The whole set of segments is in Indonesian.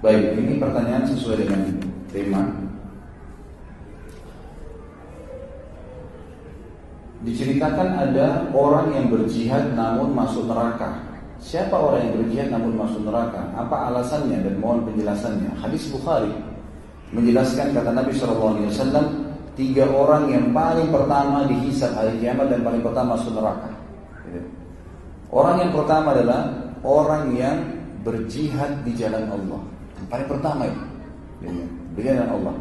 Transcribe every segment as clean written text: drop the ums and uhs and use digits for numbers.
Baik, ini pertanyaan sesuai dengan tema. Diceritakan ada orang yang berjihad namun masuk neraka. Siapa orang yang berjihad namun masuk neraka? Apa alasannya dan mohon penjelasannya? Hadis Bukhari menjelaskan kata Nabi SAW, 3 orang yang paling pertama dihisab hari kiamat dan paling pertama masuk neraka. Orang yang pertama adalah orang yang berjihad di jalan Allah. Yang paling pertama itu, di jalan Allah.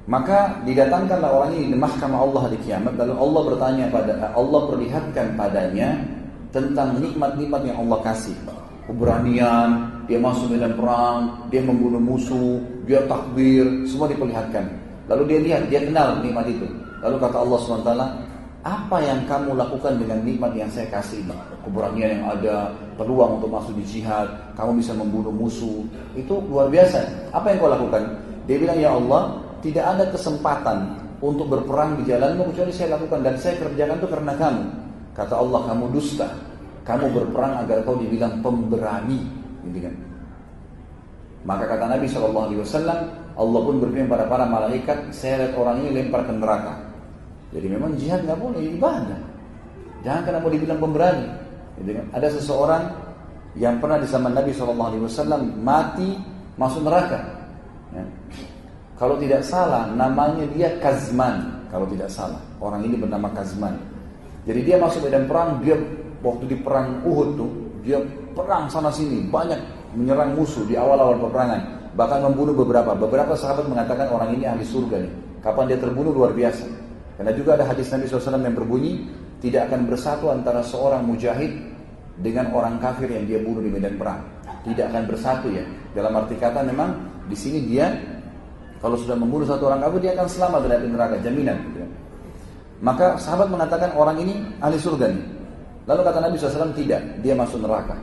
Maka didatangkanlah orang ini di mahkamah Allah di kiamat. Lalu Allah bertanya Allah perlihatkan padanya tentang nikmat-nikmat yang Allah kasih. Keberanian, dia masuk medan perang, dia membunuh musuh, dia takbir, semua diperlihatkan. Lalu dia lihat, dia kenal nikmat itu. Lalu kata Allah SWT, apa yang kamu lakukan dengan nikmat yang saya kasih ini? Keberanian yang ada, peluang untuk masuk di jihad, kamu bisa membunuh musuh, itu luar biasa. Apa yang kau lakukan? Dia bilang, ya Allah, tidak ada kesempatan untuk berperang di jalanmu kecuali saya lakukan, dan saya kerjakan itu karena kamu. Kata Allah, kamu dusta. Kamu berperang agar kau dibilang pemberani, gitu kan? Maka kata Nabi SAW, Allah pun berfirman pada para malaikat, saya lihat orang ini lempar ke neraka. Jadi memang jihad nggak boleh, ibadah. Jangan karena mau dibilang pemberani, gitu kan? Ada seseorang yang pernah di zaman Nabi SAW mati masuk neraka. Ya. Kalau tidak salah, namanya dia Kazman. Kalau tidak salah, orang ini bernama Kazman. Jadi dia masuk medan perang, dia waktu di perang Uhud tuh, dia perang sana sini, banyak menyerang musuh di awal-awal peperangan, bahkan membunuh beberapa sahabat mengatakan orang ini ahli surga nih. Kapan dia terbunuh luar biasa. Karena juga ada hadis Nabi SAW yang berbunyi, tidak akan bersatu antara seorang mujahid dengan orang kafir yang dia bunuh di medan perang. Tidak akan bersatu ya. Dalam arti kata memang di sini dia kalau sudah membunuh satu orang kafir dia akan selamat dari neraka, jaminan. Gitu. Maka sahabat mengatakan orang ini ahli surga nih. Lalu kata Nabi SAW tidak, dia masuk neraka.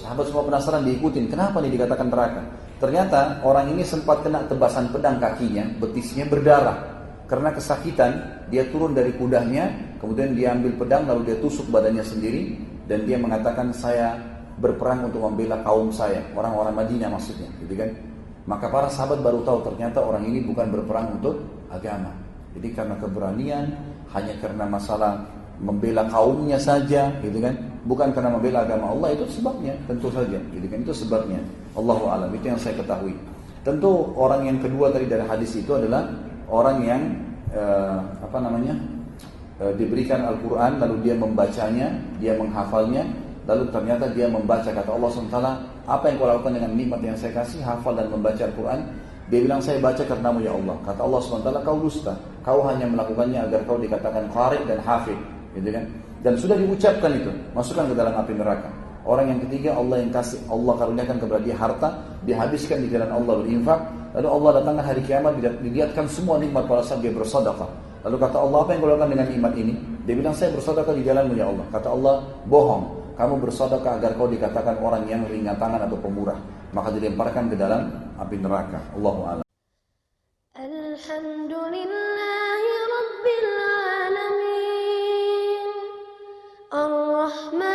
Sahabat semua penasaran, diikutin. Kenapa nih dikatakan neraka? Ternyata orang ini sempat kena tebasan pedang kakinya, betisnya berdarah. Karena kesakitan, dia turun dari kudanya, kemudian dia ambil pedang lalu dia tusuk badannya sendiri, dan dia mengatakan saya berperang untuk membela kaum saya, orang-orang Madinah maksudnya, gitu kan? Maka para sahabat baru tahu ternyata orang ini bukan berperang untuk agama. Jadi karena keberanian, hanya karena masalah membela kaumnya saja, gitu kan? Bukan karena membela agama Allah, itu sebabnya, tentu saja, gitu kan? Itu sebabnya. Allahu a'lam, itu yang saya ketahui. Tentu orang yang kedua tadi dari hadis itu adalah orang yang diberikan Al-Quran lalu dia membacanya, dia menghafalnya, lalu ternyata dia membaca kata Allah SWT, apa yang kau lakukan dengan nikmat yang saya kasih, hafal dan membaca Al-Quran? Dia bilang saya baca karenamu ya Allah. Kata Allah SWT, kau dusta, kau hanya melakukannya agar kau dikatakan qari dan hafid, gitu kan? Dan sudah diucapkan itu, masukkan ke dalam api neraka. Orang yang ketiga, Allah yang kasih, Allah karuniakan kepada dia harta, dihabiskan di jalan Allah berinfak, lalu Allah datangkan hari kiamat, dilihatkan semua nikmat pada saat dia bersedekah. Lalu kata Allah, apa yang kau lakukan dengan nikmat ini? Dia bilang saya bersedekah di jalanmu ya Allah. Kata Allah, bohong, kamu bersedekah agar kau dikatakan orang yang ringan tangan atau pemurah. Maka dilemparkan ke dalam api neraka. Allahu a'lam. Alhamdulillahi Rabbil Alamin Ar-Rahman